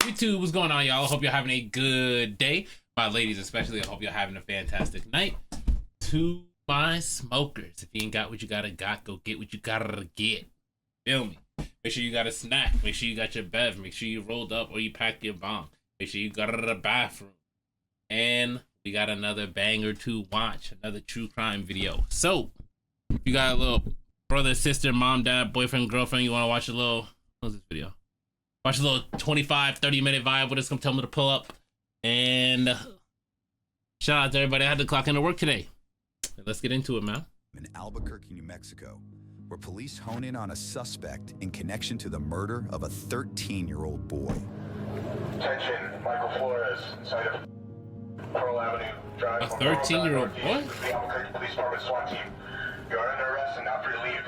YouTube, what's going on, y'all? I hope you're having a good day. My ladies especially, I hope you're having a fantastic night. To my smokers, if you ain't got what you gotta go get what you gotta get. Feel me? Make sure you got a snack. Make sure you got your bev. Make sure you rolled up or you packed your bomb. Make sure you got to the bathroom. And we got another banger to watch, another true crime video. So, if you got a little brother, sister, mom, dad, boyfriend, girlfriend, you want to watch a little, what's this video? Watch a little 25, 30-minute vibe with us. Come tell me to pull up. And shout out to everybody. I had to clock into work today. Let's get into it, man. In Albuquerque, New Mexico, where police hone in on a suspect in connection to the murder of a 13-year-old boy. Attention, Michael Flores, site of Pearl Avenue Drive. A 13-year-old boy? The Albuquerque Police Department SWAT team. You are under arrest and not free to leave.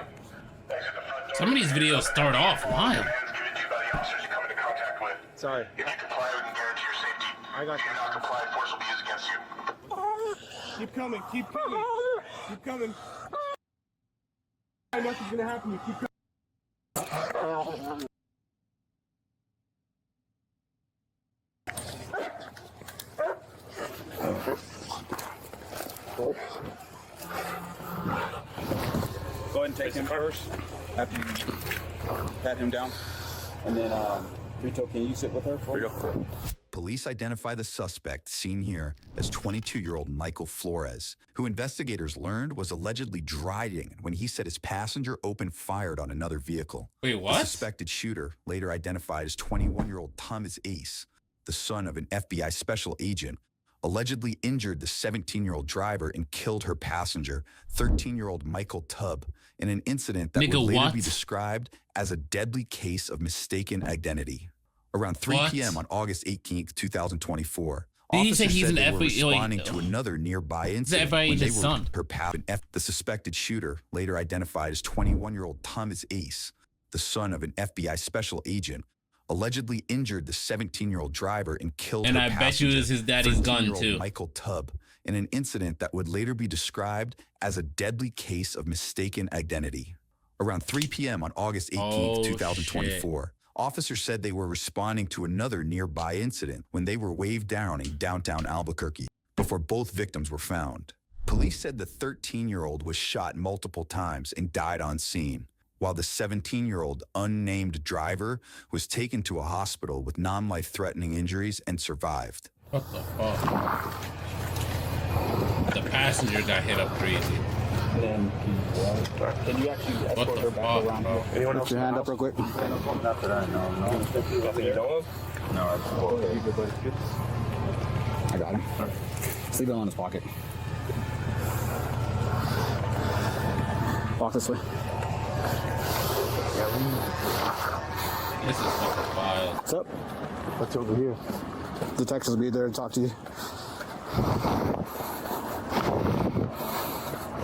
Exit the front door. Some of these videos start off wild. Commands given to you by the officers you come into contact with. Sorry. If you comply, we can guarantee your safety. I got If you you. do not comply, force will be used against you. Keep coming, keep coming. Keep coming. Nothing's gonna happen. You keep coming. Go ahead and take him first. After you pat him down. And then, Rito, can you sit with her for you? Police identify the suspect, seen here, as 22-year-old Michael Flores, who investigators learned was allegedly driving when he said his passenger opened fire on another vehicle. Wait, what? The suspected shooter, later identified as 21-year-old Thomas Ace, the son of an FBI special agent, allegedly injured the 17-year-old driver and killed her passenger, 13-year-old Michael Tubb, in an incident that would later be described as a deadly case of mistaken identity. Around 3 p.m. on August 18th, 2024, officers said they were responding to another nearby incident when they were her passenger. The suspected shooter, later identified as 21-year-old Thomas Ace, the son of an FBI special agent, allegedly injured the 17-year-old driver and killed her passenger. And I bet you it was his daddy's gun too. Michael Tubb, in an incident that would later be described as a deadly case of mistaken identity. Around 3 p.m. on August 18th, 2024, officers said they were responding to another nearby incident when they were waved down in downtown Albuquerque before both victims were found. Police said the 13-year-old was shot multiple times and died on scene, while the 17-year-old unnamed driver was taken to a hospital with non-life-threatening injuries and survived. What the fuck? The passenger got hit up crazy. Then, can you actually escort her back around here? Anyone else? Put your hand up real quick. Not that I know. No. Nothing you know of? No, that's cool. I got him. Leave it in his pocket. Walk this way. This is fucking wild. What's up? What's over here? Detectives will be there to talk to you.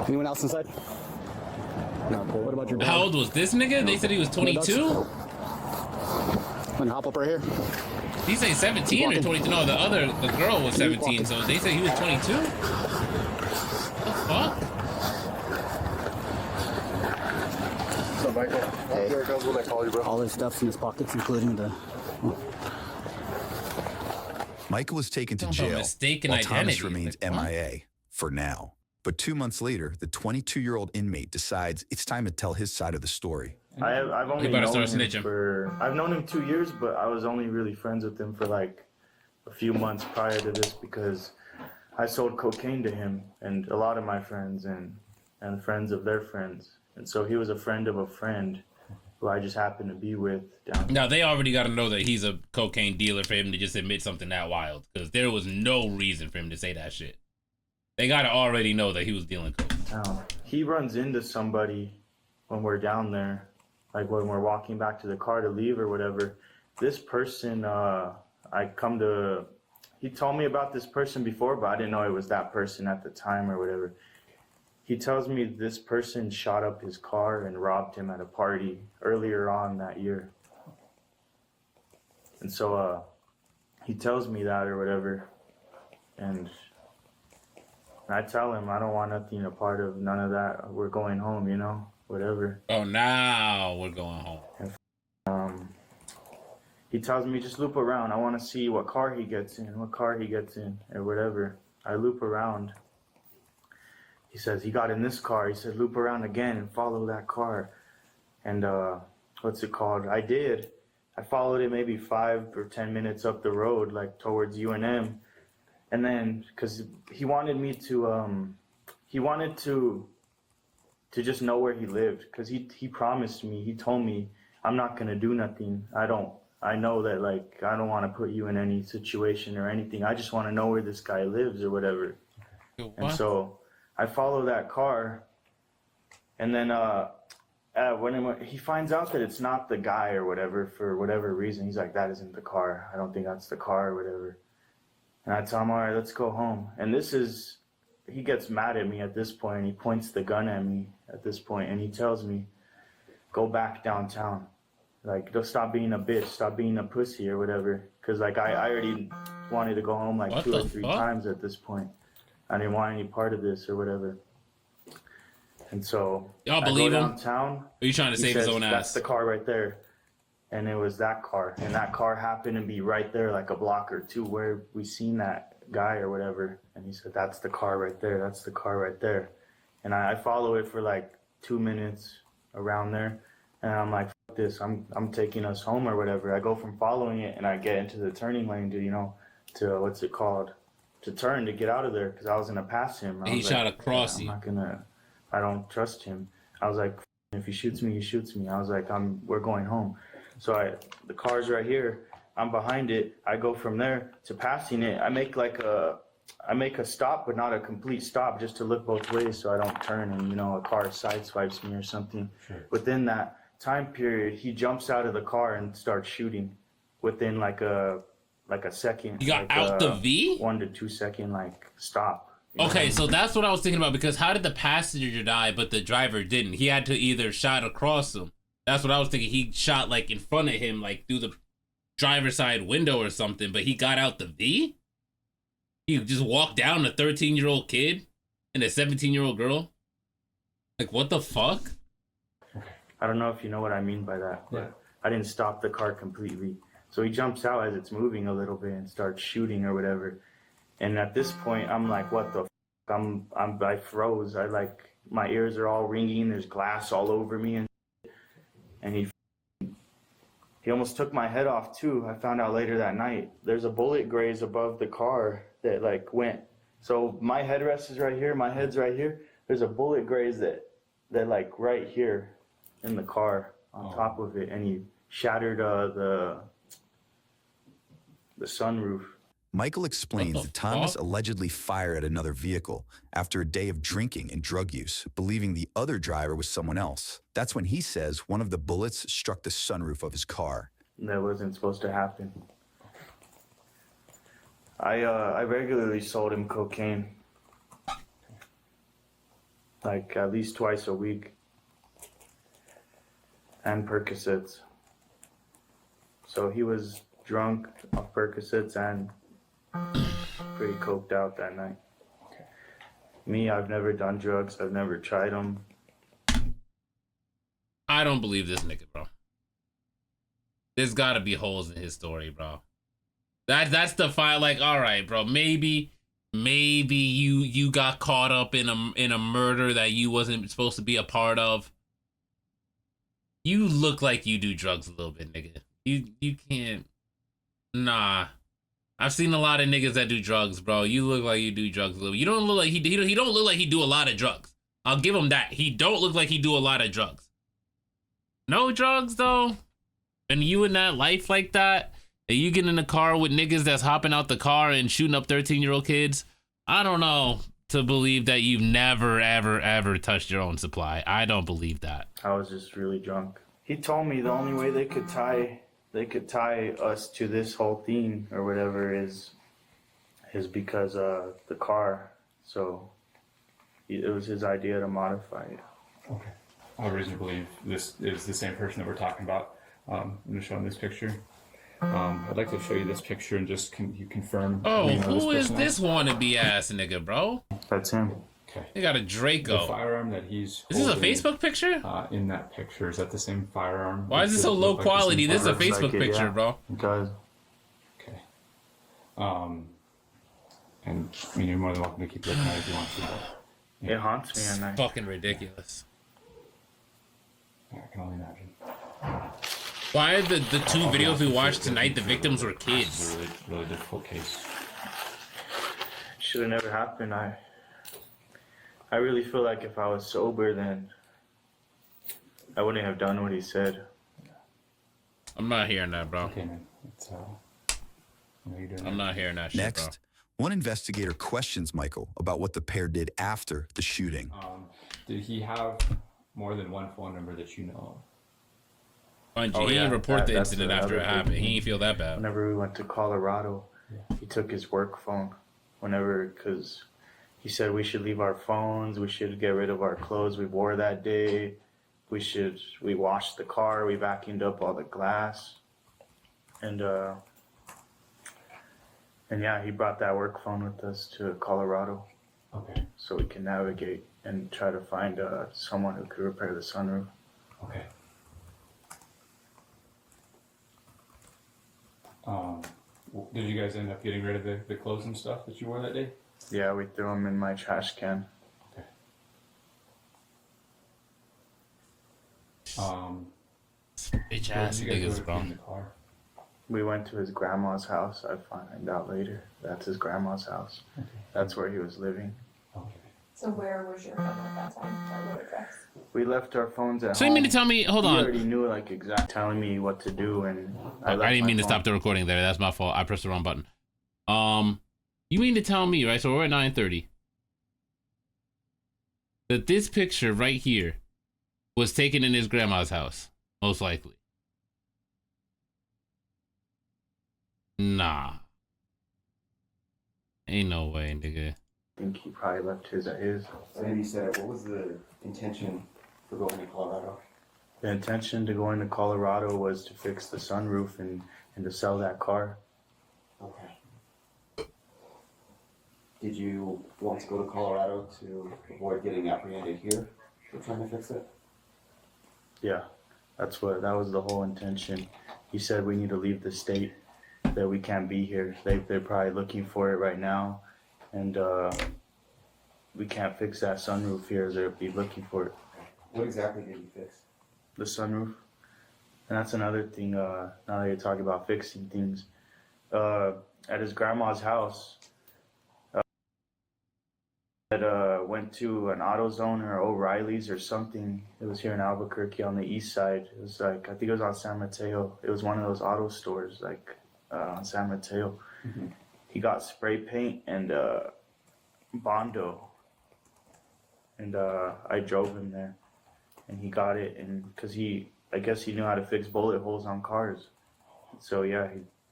Anyone else inside? No. What about your dog? How old was this nigga? They said he was 22? Want to hop up right here? He say 17 or 22? No, the girl was 17, so they said he was 22? What the fuck? What's up, Michael? Hey. Here it goes. What I call you, bro? All his stuff's in his pockets, including the... Michael was taken to jail, while Thomas remains MIA for now. But 2 months later, the 22-year-old inmate decides it's time to tell his side of the story. I've only known him I've known him 2 years, but I was only really friends with him for like a few months prior to this because I sold cocaine to him and a lot of my friends and friends of their friends. And so he was a friend of a friend who I just happened to be with down. Now, they already got to know that he's a cocaine dealer for him to just admit something that wild, because there was no reason for him to say that shit. They got to already know that he was dealing coke. He runs into somebody when we're down there, like when we're walking back to the car to leave or whatever. This person, he told me about this person before, but I didn't know it was that person at the time or whatever. He tells me this person shot up his car and robbed him at a party earlier on that year. And so he tells me that or whatever. And I tell him I don't want nothing a part of none of that. We're going home, you know, whatever. Oh, now we're going home. And he tells me just loop around. I want to see what car he gets in, or whatever. I loop around. He says he got in this car. He said loop around again and follow that car. And what's it called? I did. I followed it maybe 5 or 10 minutes up the road, like towards UNM. And then, because he wanted me to, he wanted to just know where he lived. Because he promised me, he told me, I'm not going to do nothing. I know that, like, I don't want to put you in any situation or anything. I just want to know where this guy lives or whatever. What? And so I follow that car. And then when he finds out that it's not the guy or whatever, for whatever reason, he's like, that isn't the car. I don't think that's the car or whatever. And I tell him, all right, let's go home. And he gets mad at me at this point. He points the gun at me at this point, and he tells me, go back downtown. Like, don't stop being a bitch, stop being a pussy or whatever. Because, like, I already wanted to go home like 2 or 3 times at this point. I didn't want any part of this or whatever. And so y'all believe him? Downtown. Are you trying to save his own ass? That's the car right there. And it was that car. And that car happened to be right there, like a block or two where we seen that guy or whatever. And he said, that's the car right there. That's the car right there. And I follow it for like 2 minutes around there. And I'm like, fuck this. I'm taking us home or whatever. I go from following it and I get into the turning lane to what's it called? To turn to get out of there because I was going to pass him. He shot across you. I don't trust him. I was like, if he shoots me, he shoots me. I was like, we're going home. So the car's right here. I'm behind it. I go from there to passing it. I make a stop, but not a complete stop, just to look both ways so I don't turn and, a car sideswipes me or something. Sure. Within that time period, he jumps out of the car and starts shooting within like a second. You got out the V? 1 to 2 second, stop. Okay, so that's what I was thinking about, because how did the passenger die but the driver didn't? He had to either shot across him. That's what I was thinking. He shot in front of him, through the driver's side window or something, but he got out the V? He just walked down a 13-year-old kid and a 17-year-old girl? What the fuck? I don't know if you know what I mean by that. Yeah. I didn't stop the car completely. So he jumps out as it's moving a little bit and starts shooting or whatever. And at this point, I'm like, what the f***? I froze. My ears are all ringing. There's glass all over me. And he almost took my head off, too. I found out later that night. There's a bullet graze above the car that, went. So my headrest is right here. My head's right here. There's a bullet graze that right here in the car on top of it. And he shattered the sunroof. Michael explains that Thomas allegedly fired at another vehicle after a day of drinking and drug use, believing the other driver was someone else. That's when he says one of the bullets struck the sunroof of his car. That wasn't supposed to happen. I regularly sold him cocaine. At least twice a week. And Percocets. So he was drunk off Percocets and pretty coked out that night. Okay. Me, I've never done drugs. I've never tried them. I don't believe this nigga, bro. There's gotta be holes in his story, bro. That's the file. All right, bro. Maybe you got caught up in a murder that you wasn't supposed to be a part of. You look like you do drugs a little bit, nigga. You can't. Nah. I've seen a lot of niggas that do drugs, bro. You look like you do drugs a little. You don't look like he don't look like he do a lot of drugs. I'll give him that. He don't look like he do a lot of drugs. No drugs though. And you in that life like that, and you get in the car with niggas that's hopping out the car and shooting up 13-year-old kids. I don't know to believe that you've never ever touched your own supply. I don't believe that. I was just really drunk. He told me the only way they could tie us to this whole thing or whatever is because the car. So it was his idea to modify it. Okay. I have reason to believe this is the same person that we're talking about. I'm going to show him this picture. I'd like to show you this picture and just you confirm. Oh, who is this wannabe ass nigga, bro? That's him. Okay. They got a The Draco. firearm that he's Is this a holding, Facebook picture? in that picture, is that the same firearm? Why is it Does so low look like the same quality? This is a firearm? Facebook picture, yeah. bro. It does. Okay. And I mean, you're more than welcome to keep looking at it if you want to. But, It haunts me at night. Fucking ridiculous. I can only imagine. Why are the two videos we watched tonight, the victims were It's kids? a really, really difficult case. Should have never happened. I really feel like if I was sober, then I wouldn't have done what he said. I'm not hearing that, bro. Okay, man. It's, you're doing I'm not hearing that shit, bro. Next, one investigator questions Michael about what the pair did after the shooting. Did he have more than one phone number that you know of? Mind you, Oh, he yeah, didn't report the that's incident the after other it big happened. thing. He didn't feel that bad. Whenever we went to Colorado, he took his work phone. Because he said we should leave our phones, we should get rid of our clothes we wore that day, we washed the car, we vacuumed up all the glass. And yeah, he brought that work phone with us to Colorado Okay. so we can navigate and try to find someone who could repair the sunroof. Okay. Did you guys end up getting rid of the clothes and stuff that you wore that day? Yeah, we threw them in my trash can. Okay. Bitch Where ass did you guys go niggas, to bro. clean the car? We went to his grandma's house. I find out later. That's his grandma's house. Okay. That's where he was living. Okay. So where was your phone at that time? Or what address? We left our phones at So home. you mean to tell me, hold He on. already knew like exact telling me what to do, and I left didn't my mean to phone. stop the recording there. That's my fault. I pressed the wrong button. You mean to tell me, right? So we're at 9:30. That this picture right here was taken in his grandma's house, most likely. Nah. Ain't no way, nigga. I think he probably left his at his. So maybe you said, what was the intention for going to Colorado? The intention to go into Colorado was to fix the sunroof and to sell that car. Okay. Did you want to go to Colorado to avoid getting apprehended here for trying to fix it? Yeah, that was the whole intention. He said we need to leave the state, that we can't be here. They're probably looking for it right now, and we can't fix that sunroof here. They'll be looking for it. What exactly did you fix? The sunroof. And that's another thing, now that you're talking about fixing things. At his grandma's house, went to an AutoZone or O'Reilly's or something. It was here in Albuquerque on the east side. It was like, I think it was on San Mateo. It was one of those auto stores, like on San Mateo. Mm-hmm. He got spray paint and Bondo. And I drove him there. And he got it, and because I guess he knew how to fix bullet holes on cars. So yeah,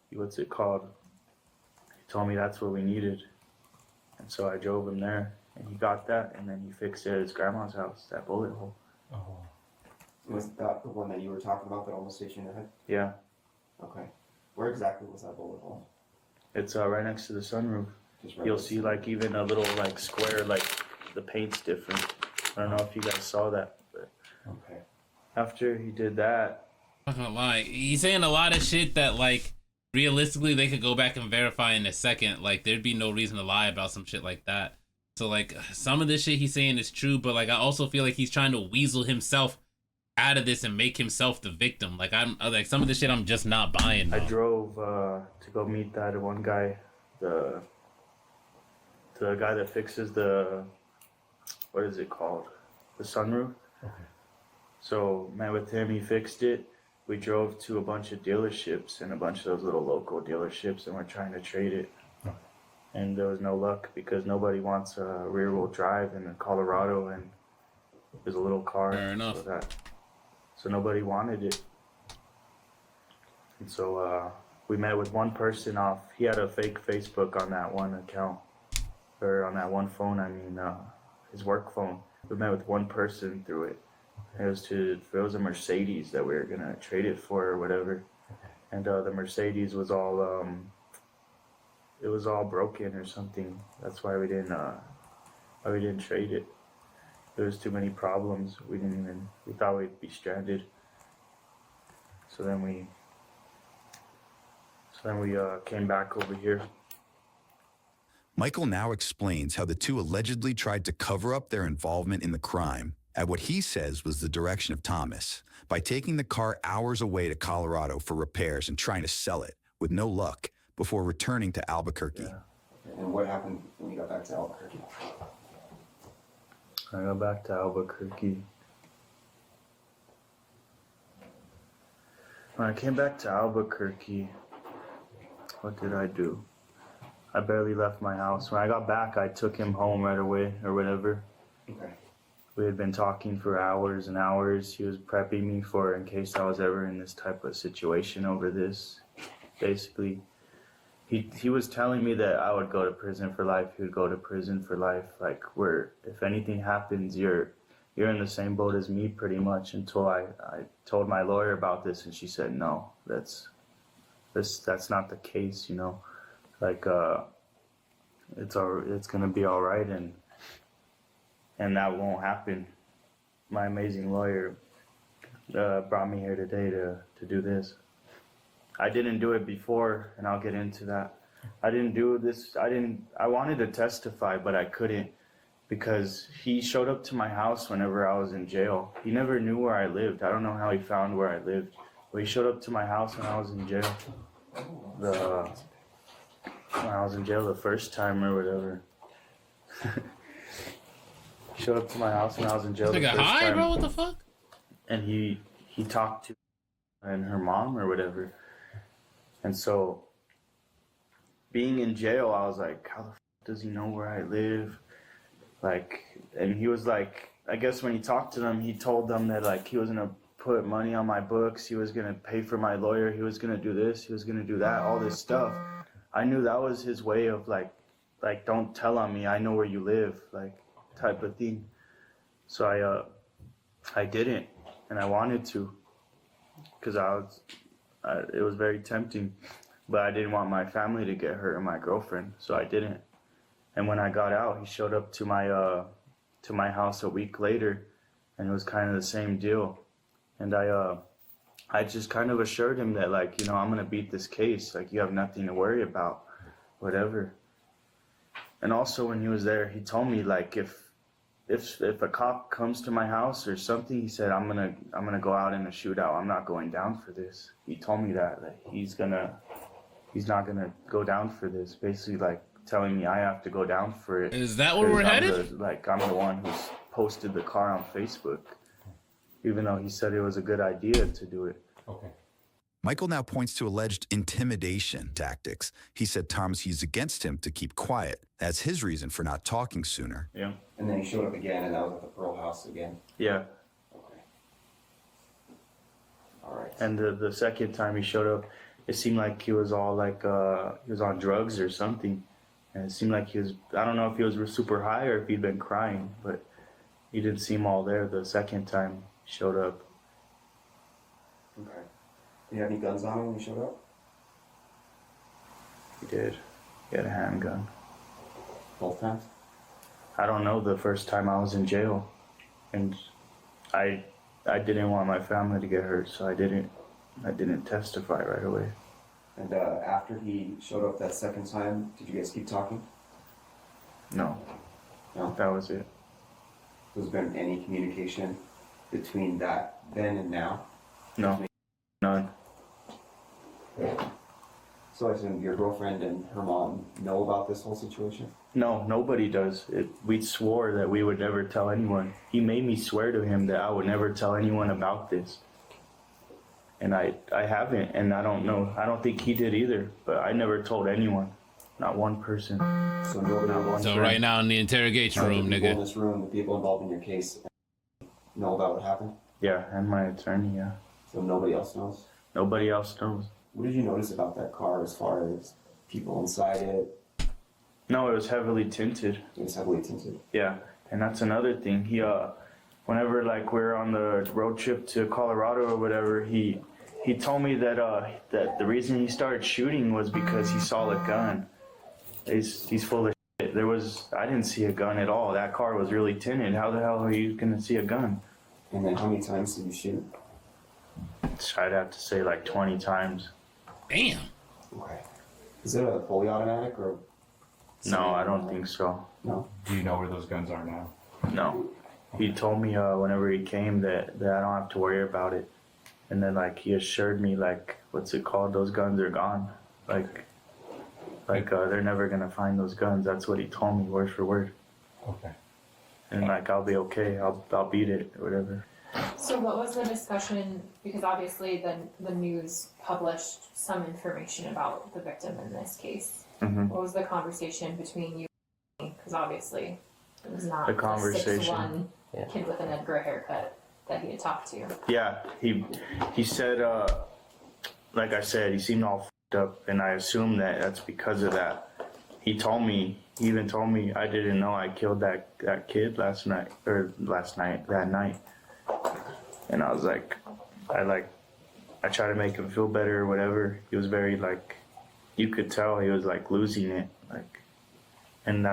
he what's it called? He told me that's what we needed. And so I drove him there, and he got that, and then he fixed it at his grandma's house, that bullet hole. Oh. Was that the one that you were talking about that almost hit you in the head? Yeah, Okay. Where exactly was that bullet hole? it's right next to the sunroof. Just right You'll next see like even a little like square, like the paint's different. I don't know if you guys saw that, but Okay. after he did that, I'm not gonna lie. He's saying a lot of shit that, like, realistically, they could go back and verify in a second. Like, there'd be no reason to lie about some shit like that. So, like, some of this shit he's saying is true, but, like, I also feel like he's trying to weasel himself out of this and make himself the victim. Like, like, some of this shit I'm just not buying. I Bro. drove to go meet that one guy, the guy that fixes what is it called? The sunroof. Okay. So met with him, he fixed it. We drove to a bunch of dealerships and a bunch of those little local dealerships, and we're trying to trade it. Okay. And there was no luck because nobody wants a rear-wheel drive in Colorado, and there's a little car. Fair enough. So nobody wanted it. And so we met with one person off. He had a fake Facebook on that one account, or on that one phone. I mean, his work phone. We met with one person through it. It was a Mercedes that we were gonna trade it for or whatever. And the Mercedes was all it was all broken or something. That's why we didn't we didn't trade it. There was too many problems. We thought we'd be stranded. So then we came back over here. Michael now explains how the two allegedly tried to cover up their involvement in the crime at what he says was the direction of Thomas by taking the car hours away to Colorado for repairs and trying to sell it with no luck before returning to Albuquerque. Yeah. And what happened when you got back to Albuquerque? I got back to Albuquerque. When I came back to Albuquerque, what did I do? I barely left my house. When I got back, I took him home right away or whatever. Okay. We had been talking for hours and hours. He was prepping me for in case I was ever in this type of situation over this. Basically, he was telling me that I would go to prison for life. He would go to prison for life. Like, where if anything happens, you're in the same boat as me pretty much, until I told my lawyer about this, and she said, no, that's not the case, you know. Like, it's gonna be all right, and that won't happen. My amazing lawyer brought me here today to do this. I didn't do it before, and I'll get into that. I didn't do this. I wanted to testify, but I couldn't because he showed up to my house whenever I was in jail. He never knew where I lived. I don't know how he found where I lived, but he showed up to my house when I was in jail. When I was in jail the first time or whatever. He showed up to my house when I was in jail the first time. Bro, what the fuck? And he talked to and her mom or whatever. And so, being in jail, I was like, how the fuck does he know where I live? Like, and he was like, I guess when he talked to them, he told them that, like, he was going to put money on my books, he was going to pay for my lawyer, he was going to do this, he was going to do that, all this stuff. I knew that was his way of, like, don't tell on me, I know where you live, like, type of thing. So I didn't, and I wanted to, because it was very tempting, but I didn't want my family to get hurt and my girlfriend, so I didn't. And when I got out, he showed up to my house a week later, and it was kind of the same deal. And I just kind of assured him that, like, you know, I'm gonna beat this case. Like, you have nothing to worry about, whatever. And also when he was there, he told me, like, if a cop comes to my house or something, he said, I'm gonna go out in a shootout. I'm not going down for this. He told me that he's not gonna go down for this. Basically, like, telling me I have to go down for it. Is that where we're headed? I'm the one who's posted the car on Facebook, even though he said it was a good idea to do it. Okay. Michael now points to alleged intimidation tactics he said Thomas used against him to keep quiet. That's his reason for not talking sooner. Yeah. And then he showed up again, and that was at the Pearl House again. Yeah. Okay. All right. And the second time he showed up, it seemed like he was all like he was on drugs or something. And it seemed like he was, I don't know if he was super high or if he'd been crying, but he didn't seem all there the second time he showed up. Okay. Did you have any guns on him when he showed up? He did. He had a handgun. Both times? I don't know, the first time I was in jail. And I didn't want my family to get hurt, so I didn't testify right away. And after he showed up that second time, did you guys keep talking? No. No? That was it. Has there been any communication between that then and now? No. None. So I assume your girlfriend and her mom know about this whole situation? No, nobody does. We swore that we would never tell anyone. He made me swear to him that I would never tell anyone about this. And I haven't, and I don't know. I don't think he did either, but I never told anyone. Not one person. So nobody So right now in the interrogation room, the people in nigga. this room, the people involved in your case, know about what happened? Yeah, and my attorney, yeah. So nobody else knows? Nobody else knows. What did you notice about that car as far as people inside it? No, it was heavily tinted. It was heavily tinted. Yeah, and that's another thing. He, whenever like we're on the road trip to Colorado or whatever, he told me that that the reason he started shooting was because he saw a gun. He's full of shit. I didn't see a gun at all. That car was really tinted. How the hell are you gonna see a gun? And then how many times did you shoot? I'd have to say like 20 times. Damn. Okay. Is it a fully automatic or? No, I don't think so. No. Do you know where those guns are now? No. He told me whenever he came that I don't have to worry about it. And then like he assured me like, what's it called? Those guns are gone. Like they're never gonna find those guns. That's what he told me, word for word. Okay. And like I'll be okay. I'll beat it or whatever. So what was the discussion, because obviously the news published some information about the victim in this case. Mm-hmm. What was the conversation between you and me? Because obviously it was not The conversation. 6'1" kid with an Edgar haircut that he had talked to. Yeah, he said, like I said, he seemed all f***ed up, and I assumed that that's because of that. He even told me I didn't know I killed that kid that night. And I was like, I tried to make him feel better or whatever. He was very like, you could tell he was like losing it, like, and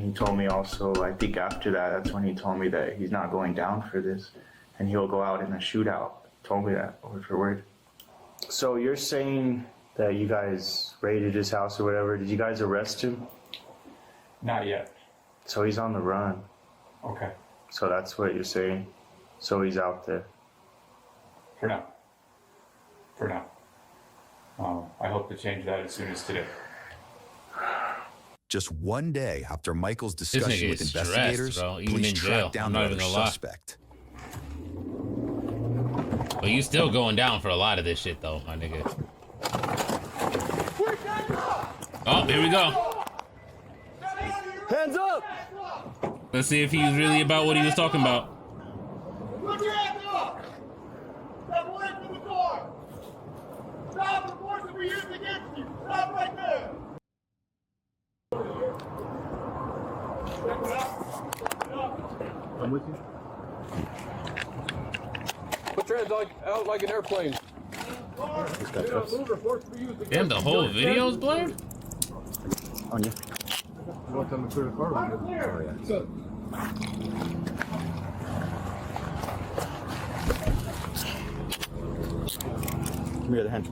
he told me also, I think after that's when he told me that he's not going down for this, and he'll go out in a shootout. He told me that word for word. So you're saying that you guys raided his house or whatever? Did you guys arrest him? Not yet. So he's on the run. Okay. So that's what you're saying. So he's out there. For now. For now. I hope to change that as soon as today. Just one day after Michael's nigga discussion with is stressed, investigators, bro, even police in jail. tracked down I'm the not other even gonna lie. suspect. But you still going down for a lot of this shit, though, my nigga. Oh, here we go. Hands up! Let's see if he's really about what he was talking about. Put your hands up! Step away from the car! Stop the force that we used against you! Stop right there! I'm with you. Put your hands out like an airplane. Damn, the whole video's blurred? On you. You want them to clear the car? Oh, yeah. Give me the hand.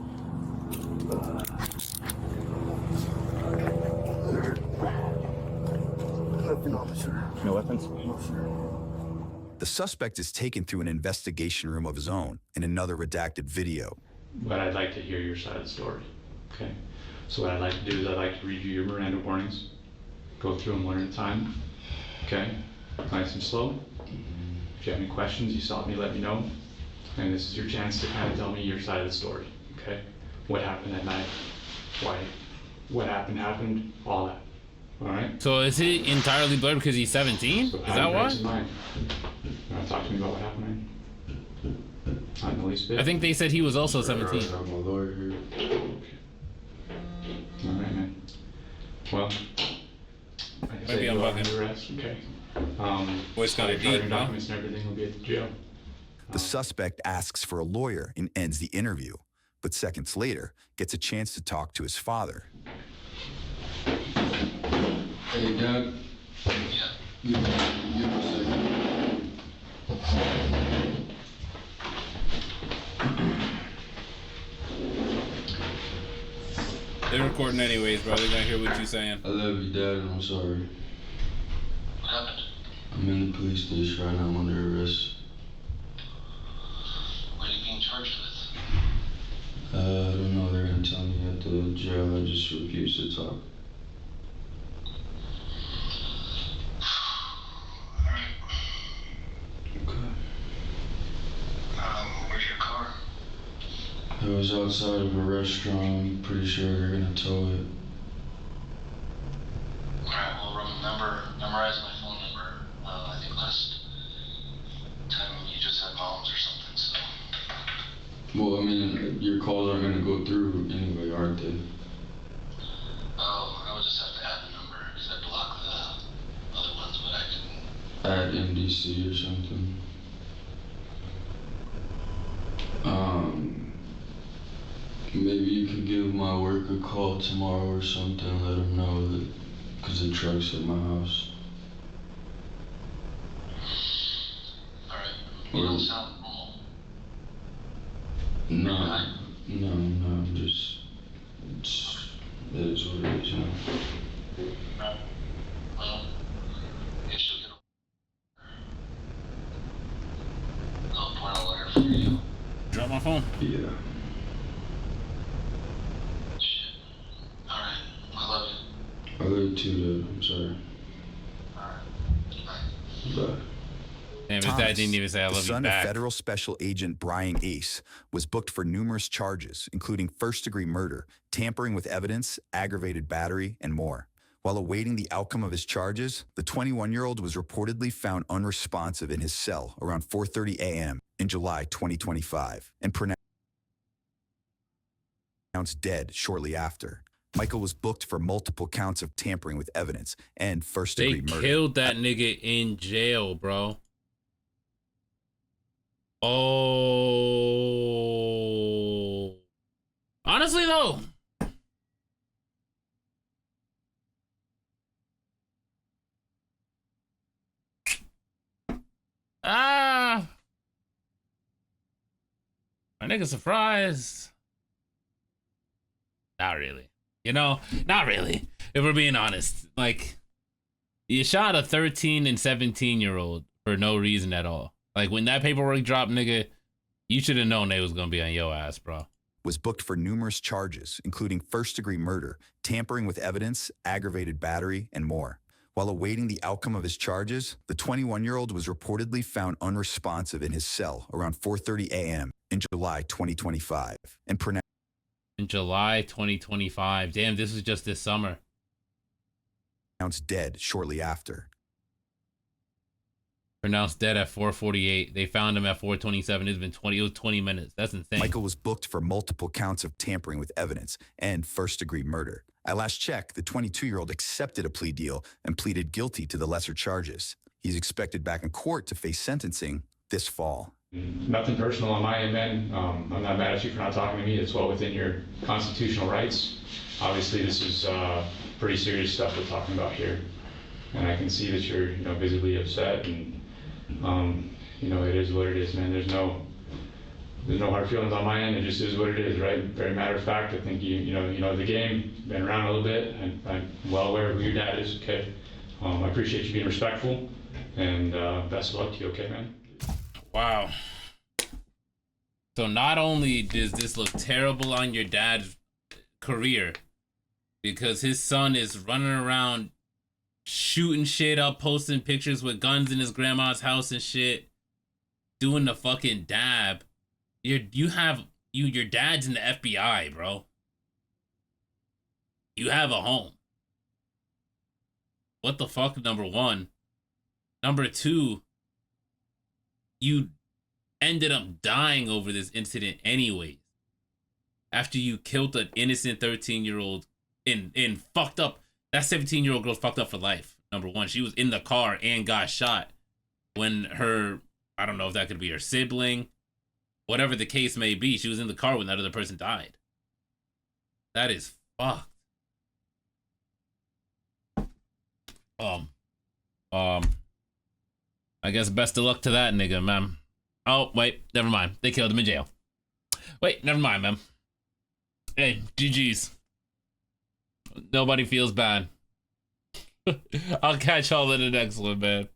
No weapons? No, sir. The suspect is taken through an investigation room of his own in another redacted video. But I'd like to hear your side of the story, okay? So what I'd like to do is I'd like to read you your Miranda warnings, go through them one at a time, okay? Nice and slow. If you have any questions, you stop me, let me know. And this is your chance to kind of tell me your side of the story, okay? What happened that night, why, what happened, all that, all right? So is he entirely blurred because he's 17? So Is that why? You want to talk to me about what happened, man? Not in the least bit. I think they said he was also 17. I'm a lawyer here. Okay. All right, man. Well, like I said, Maybe I'm you are bugging. under arrest, okay? Voice kinda your deep, huh? documents and everything will be at the jail. The suspect asks for a lawyer and ends the interview, but seconds later gets a chance to talk to his father. Hey, Doug. Yeah. Give me a second. They're recording anyways, bro. They're gonna hear what you're saying. I love you, Dad, and I'm sorry. What happened? I'm in the police station right now. I'm under arrest. What are you being charged with? I don't know. They're gonna tell me at the jail. I just refuse to talk. Alright. Okay. Where's your car? It was outside of a restaurant. I'm pretty sure they're gonna tow it. Alright, well, memorize my phone number. I think last time you just had moms or something, so. Well, I mean, your calls aren't gonna go through anyway, aren't they? Oh, I would just have to add the number, because I blocked the other ones, but I can. At MDC or something. Maybe you could give my work a call tomorrow or something. Let them know that Because the truck's at my house. Alright, you don't sound normal. No, I'm just, it is what it is, you know. Right. Well, you should get I'll point a letter for you. Drop my phone. Yeah. Shit. Alright, I love you. I love you too, dude. I'm sorry. Alright, bye. Bye. Damn, his dad didn't even say I the love you son back. of Federal Special Agent Brian Ace, was booked for numerous charges, including first-degree murder, tampering with evidence, aggravated battery, and more. While awaiting the outcome of his charges, the 21-year-old was reportedly found unresponsive in his cell around 4:30 a.m. in July 2025 and pronounced dead shortly after. Michael was booked for multiple counts of tampering with evidence and first-degree They murder. killed that nigga in jail, bro. Oh. Honestly, though. My nigga surprised. Not really. You know, not really. If we're being honest. Like, you shot a 13 and 17-year-old for no reason at all. Like, when that paperwork dropped, nigga, you should have known they was gonna be on your ass, bro. Was booked for numerous charges, including first-degree murder, tampering with evidence, aggravated battery, and more. While awaiting the outcome of his charges, the 21-year-old was reportedly found unresponsive in his cell around 4:30 a.m. in July 2025 and pronounced In July 2025. Damn, this was just this summer. dead shortly after. Pronounced dead at 4:48. They found him at 4:27. It was 20 minutes. That's insane. Michael was booked for multiple counts of tampering with evidence and first-degree murder. At last check, the 22-year-old accepted a plea deal and pleaded guilty to the lesser charges. He's expected back in court to face sentencing this fall. Nothing personal on my end, man. I'm not mad at you for not talking to me. It's well within your constitutional rights. Obviously, this is pretty serious stuff we're talking about here, and I can see that you're, visibly upset. And it is what it is, man. There's no hard feelings on my end. It just is what it is, right? Very matter of fact. I think you know the game. Been around a little bit, and I'm well aware of who your dad is. Okay. I appreciate you being respectful, and best of luck to you. Okay, man. Wow. So not only does this look terrible on your dad's career, because his son is running around shooting shit up, posting pictures with guns in his grandma's house and shit, doing the fucking dab. Your dad's in the FBI, bro. You have a home. What the fuck, number one? Number two, you ended up dying over this incident anyways. After you killed an innocent 13-year-old in fucked up. That 17-year-old girl's fucked up for life. Number one, she was in the car and got shot when her, I don't know if that could be her sibling, whatever the case may be, she was in the car when that other person died. That is fucked. I guess best of luck to that nigga, man. Oh, wait, never mind. They killed him in jail. Wait, never mind, man. Hey, GG's. Nobody feels bad. I'll catch y'all in the next one, man.